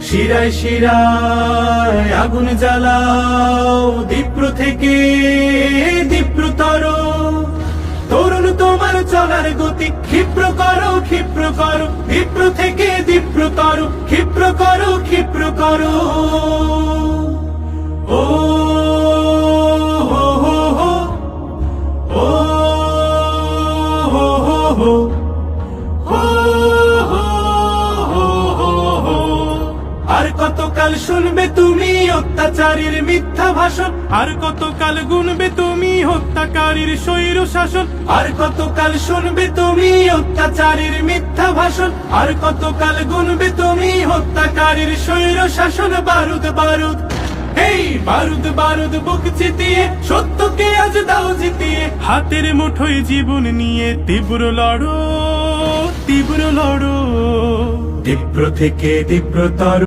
শিরায় শিরায় আগুন জ্বালাও, দীপ্র থেকে দীপ্রতর। তরুণ তোমার চলার গতি ক্ষিপ্র করো, ক্ষিপ্র করো, দীপ্র থেকে দীপ্রতর। ক্ষিপ্র করো, ক্ষিপ্র করো। ও হো হো হো, ও হো হো হো, হো হো হো হো হো। আর কতকাল শুনবে তুমি অত্যাচারীর মিথ্যা ভাষণ, আর কতকাল গুনবে তুমি হত্যাকারীর স্বৈর শাসন। আর কতকাল শুনবে তুমি অত্যাচারীর মিথ্যা ভাষণ, আর কতকাল গুনবে তুমি হত্যাকারীর স্বৈর শাসন। বারুদ বারুদ, এই বারুদ বারুদ বুক চিতিয়ে সত্যকে আজ দাও জিতিয়ে। হাতের মুঠোয় জীবন নিয়ে তীব্র লড়ো, তীব্র লড়ো। তীব্র থেকে তীব্রতর।